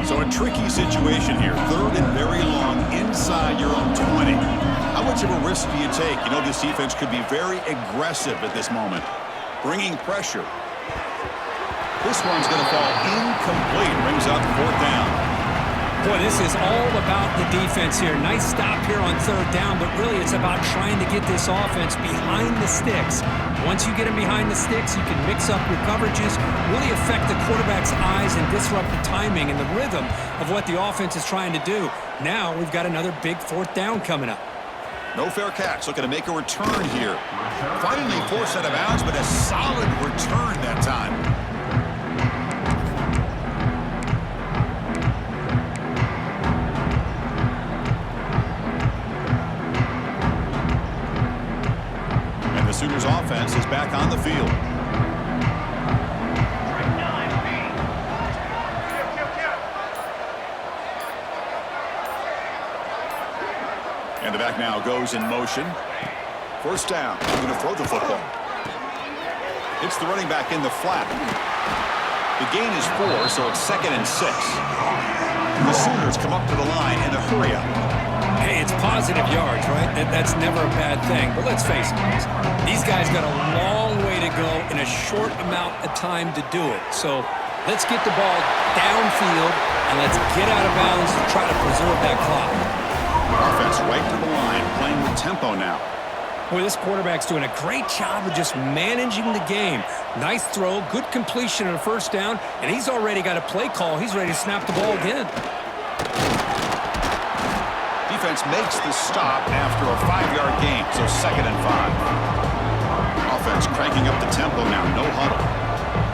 So a tricky situation here. Third and very long inside your own 20. How much of a risk do you take? You know this defense could be very aggressive at this moment. Bringing pressure. This one's going to fall incomplete. Brings up fourth down. Boy, this is all about the defense here. Nice stop here on third down, but really it's about trying to get this offense behind the sticks. Once you get them behind the sticks, you can mix up your coverages, really affect the quarterback's eyes and disrupt the timing and the rhythm of what the offense is trying to do. Now we've got another big fourth down coming up. No fair catch. Looking to make a return here. Finally forced out of bounds, but a solid return that time. The Sooners offense is back on the field. And the back now goes in motion. First down. Going to throw the football. It's the running back in the flat. The gain is 4, so it's 2nd and 6. The Sooners come up to the line in a hurry up. Hey, it's positive yards, right? That's never a bad thing. But let's face it, guys. These guys got a long way to go in a short amount of time to do it. So let's get the ball downfield and let's get out of bounds to try to preserve that clock. Offense right to the line, playing with tempo now. Boy, this quarterback's doing a great job of just managing the game. Nice throw, good completion on a first down, and he's already got a play call. He's ready to snap the ball again. Defense makes the stop after a 5-yard gain, so 2nd and 5. Offense cranking up the tempo now, no huddle.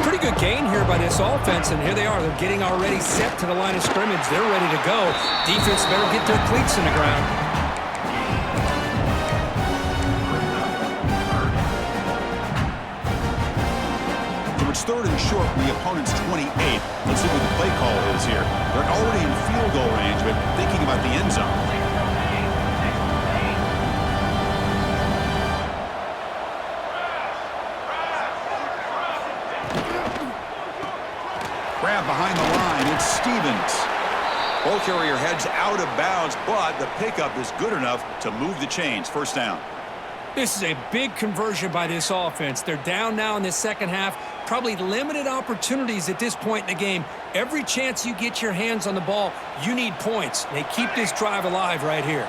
Pretty good gain here by this offense, and here they are. They're getting already set to the line of scrimmage. They're ready to go. Defense better get their cleats in the ground. It's 3rd and short from the opponent's 28. Let's see what the play call is here. They're already in field goal range, but thinking about the end zone. Grab behind the line. It's Stevens. Ball carrier heads out of bounds, but the pickup is good enough to move the chains. First down. This is a big conversion by this offense. They're down now in the second half. Probably limited opportunities at this point in the game. Every chance you get your hands on the ball, you need points. They keep this drive alive right here.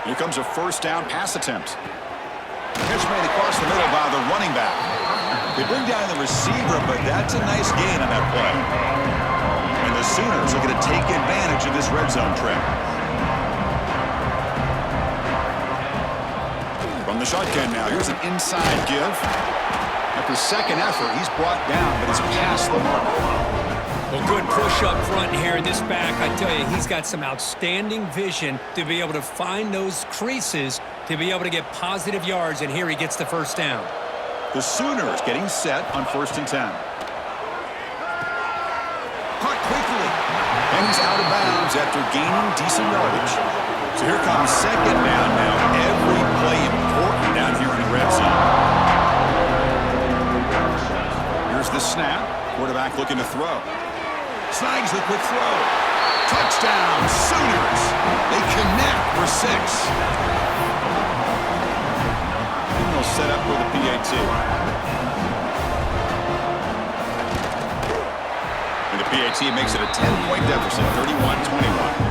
Here comes a first down pass attempt. Catch made across the middle by the running back. They bring down the receiver, but that's a nice gain on that play. And the Sooners are going to take advantage of this red zone trip. From the shotgun now, here's an inside give. After second effort, he's brought down, but he's past the mark. Well, good push up front here in this back. I tell you, he's got some outstanding vision to be able to find those creases, to be able to get positive yards, and here he gets the first down. The Sooners getting set on 1st and 10. Caught quickly. And he's out of bounds after gaining decent yardage. So here comes 2nd down now. Every play important down here in the red zone. Here's the snap. Quarterback looking to throw. Snags the quick throw. Touchdown, Sooners. They connect for 6. And they'll set up for the PAT. And the PAT makes it a 10-point deficit, 31-21.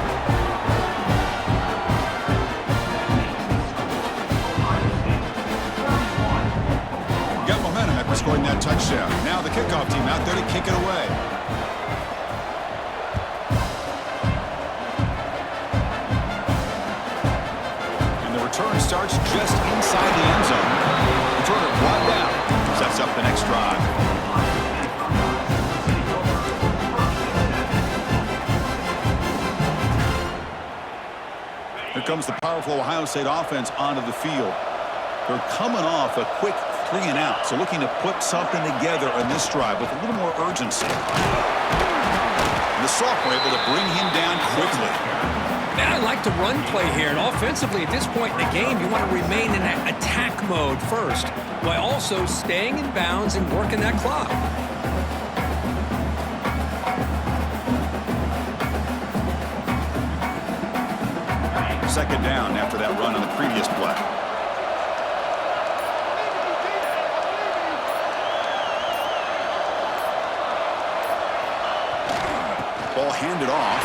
Scoring that touchdown. Now the kickoff team out there to kick it away. And the return starts just inside the end zone. Returner brought down. Sets up the next drive. Here comes the powerful Ohio State offense onto the field. They're coming off a quick 3 and out, so looking to put something together on this drive with a little more urgency. And the sophomore able to bring him down quickly. Man, I like the run play here, and offensively at this point in the game, you want to remain in that attack mode first, while also staying in bounds and working that clock. Second down after that run on the previous play. Ball handed off.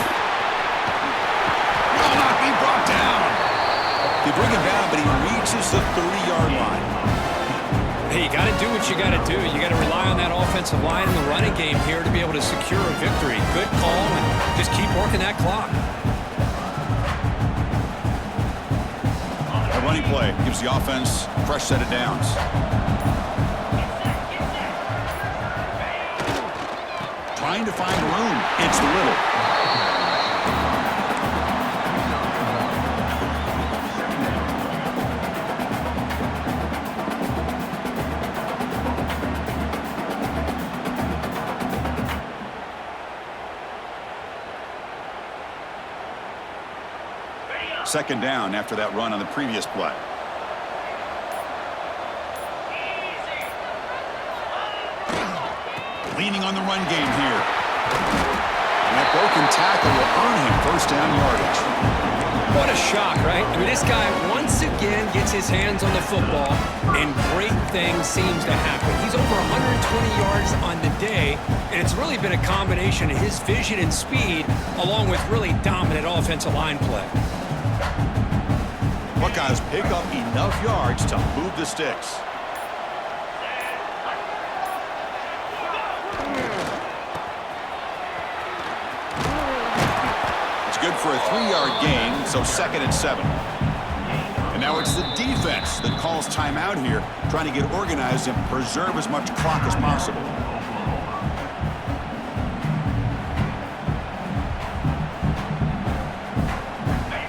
Will not be brought down. They bring him down, but he reaches the 30-yard line. Hey, you got to do what you got to do. You got to rely on that offensive line in the running game here to be able to secure a victory. Good call, and just keep working that clock. A running play gives the offense a fresh set of downs. Trying to find room. It's Little. Second down after that run on the previous play. Leaning on the run game here. And that broken tackle will earn him first down yardage. What a shock, right? I mean, this guy once again gets his hands on the football, and great thing seems to happen. He's over 120 yards on the day, and it's really been a combination of his vision and speed along with really dominant offensive line play. Buckeyes pick up enough yards to move the sticks. It's good for a 3-yard gain, so 2nd and 7. And now it's the defense that calls timeout here, trying to get organized and preserve as much clock as possible.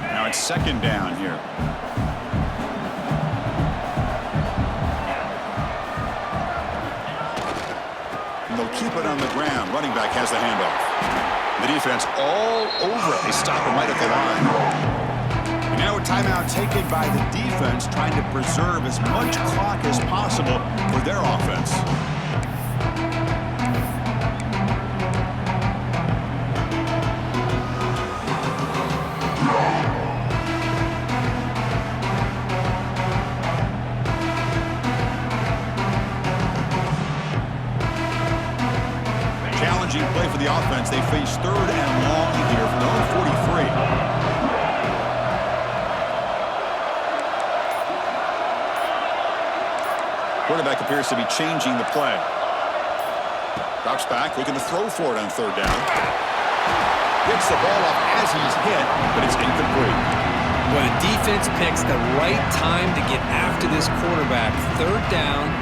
Now it's 2nd down here. And they'll keep it on the ground. Running back has the handoff. The defense all over it. They stop him right at the line. Now a timeout taken by the defense, trying to preserve as much clock as possible for their offense. Challenging play for the offense. They face 3rd and long here from their own 43. Quarterback appears to be changing the play. Drops back, looking to throw for it on 3rd down. Gets the ball up as he's hit, but it's incomplete. When a defense picks the right time to get after this quarterback, 3rd down,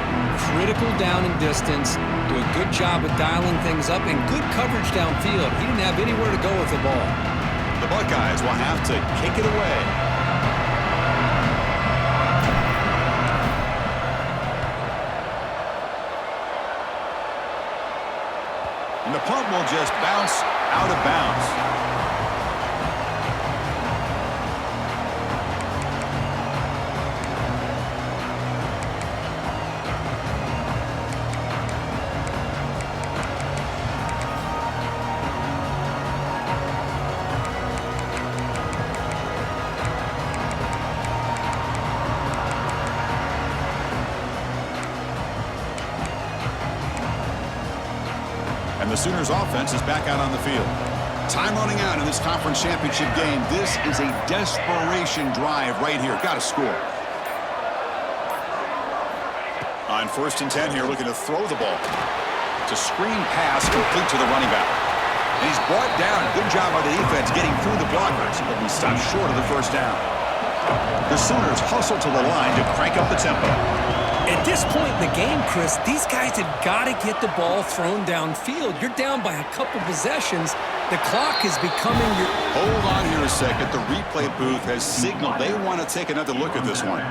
critical down and distance, do a good job of dialing things up, and good coverage downfield. He didn't have anywhere to go with the ball. The Buckeyes will have to kick it away. And the punt will just bounce out of bounds. And the Sooners offense is back out on the field. Time running out in this conference championship game. This is a desperation drive right here. Got to score. On 1st and 10 here, looking to throw the ball. It's a screen pass complete to the running back. And he's brought down. Good job by the defense getting through the blockers, but he stopped short of the 1st down. The Sooners hustle to the line to crank up the tempo. At this point in the game, Chris, these guys have got to get the ball thrown downfield. You're down by a couple possessions. The clock is becoming your... Hold on here a second. The replay booth has signaled they want to take another look at this one.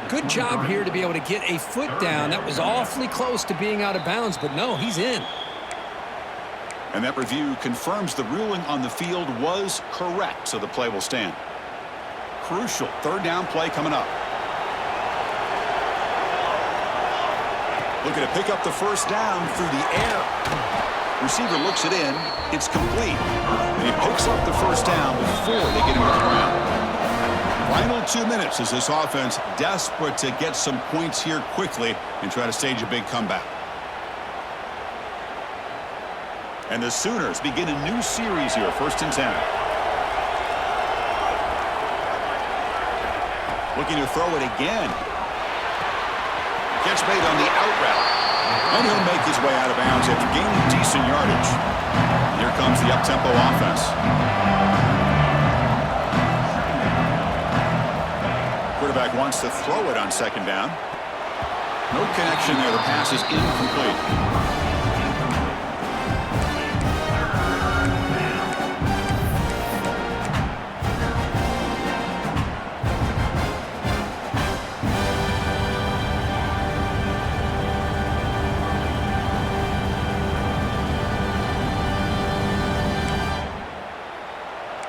Good job here to be able to get a foot down. That was awfully close to being out of bounds, but no, he's in. And that review confirms the ruling on the field was correct, so the play will stand. Crucial 3rd down play coming up. Looking to pick up the 1st down through the air. Receiver looks it in. It's complete. And he picks up the 1st down before they get him to the ground. Final 2 minutes as this offense desperate to get some points here quickly and try to stage a big comeback. And the Sooners begin a new series here, 1st and 10. Looking to throw it again. Gets made on the out route. And he'll make his way out of bounds after gaining decent yardage. Here comes the up-tempo offense. Quarterback wants to throw it on 2nd down. No connection there. The pass is incomplete.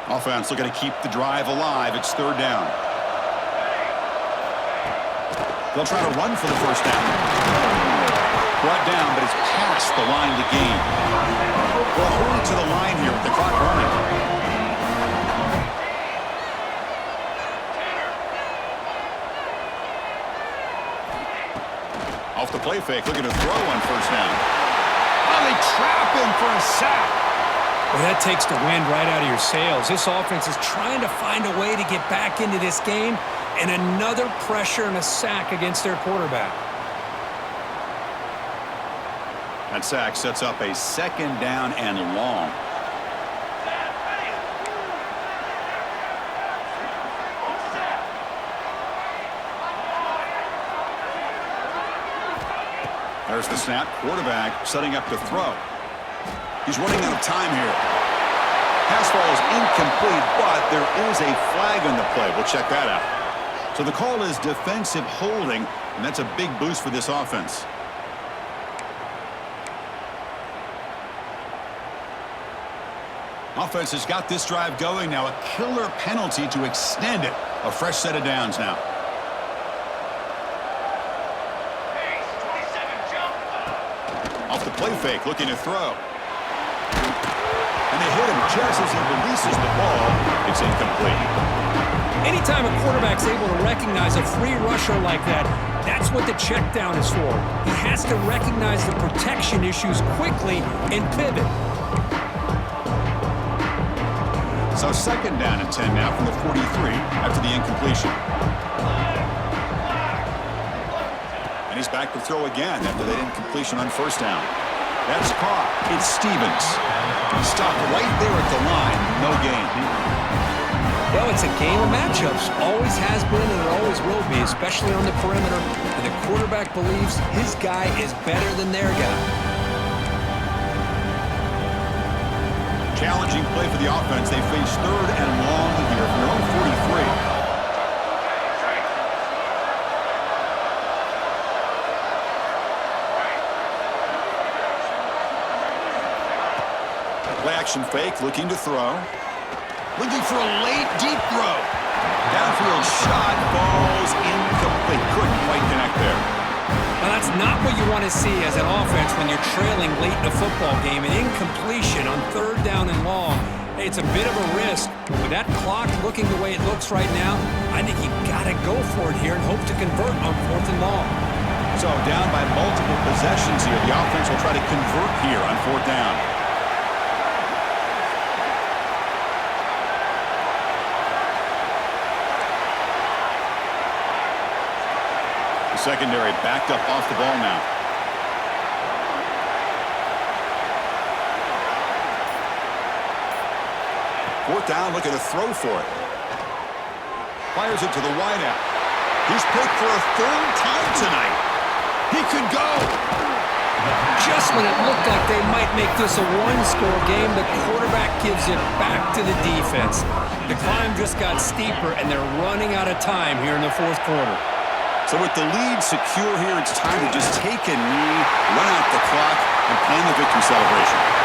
Offense looking to keep the drive alive. It's 3rd down. They'll try to run for the 1st down. Brought down, but it's past the line to gain. We'll hold it to the line here with the clock running. Off the play fake, looking to throw on first down. Oh, they trap him for a sack. Well, that takes the wind right out of your sails. This offense is trying to find a way to get back into this game, and another pressure and a sack against their quarterback. That sack sets up a second down and long. There's the snap. Quarterback setting up to throw. He's running out of time here. Pass ball is incomplete, but there is a flag on the play. We'll check that out. So the call is defensive holding, and that's a big boost for this offense. Offense has got this drive going now. A killer penalty to extend it. A fresh set of downs now. Off the play fake, looking to throw. And they hit him just as he releases the ball. It's incomplete. Anytime a quarterback's able to recognize a free rusher like that, that's what the check down is for. He has to recognize the protection issues quickly and pivot. So second down and 10 now from the 43 after the incompletion. And he's back to throw again after that incompletion on first down. That's caught. It's Stevens. He stopped right there at the line. No gain. Well, it's a game of matchups. Always has been and it always will be, especially on the perimeter. And the quarterback believes his guy is better than their guy. Challenging play for the offense. They face third and long here from their own 43. Play action fake, looking to throw. Looking for a late, deep throw. Downfield shot, falls incomplete. Couldn't quite connect there. Now, that's not what you want to see as an offense when you're trailing late in a football game. An incompletion on third down and long. Hey, it's a bit of a risk. With that clock looking the way it looks right now, I think you've got to go for it here and hope to convert on fourth and long. So down by multiple possessions here. The offense will try to convert here on fourth down. Secondary backed up off the ball now. Fourth down, looking to throw for it. Fires it to the wideout. He's picked for a third time tonight. He could go. Just when it looked like they might make this a one-score game, the quarterback gives it back to the defense. The climb just got steeper, and they're running out of time here in the fourth quarter. So with the lead secure here, it's time to just take a knee, run out the clock, and plan the victory celebration.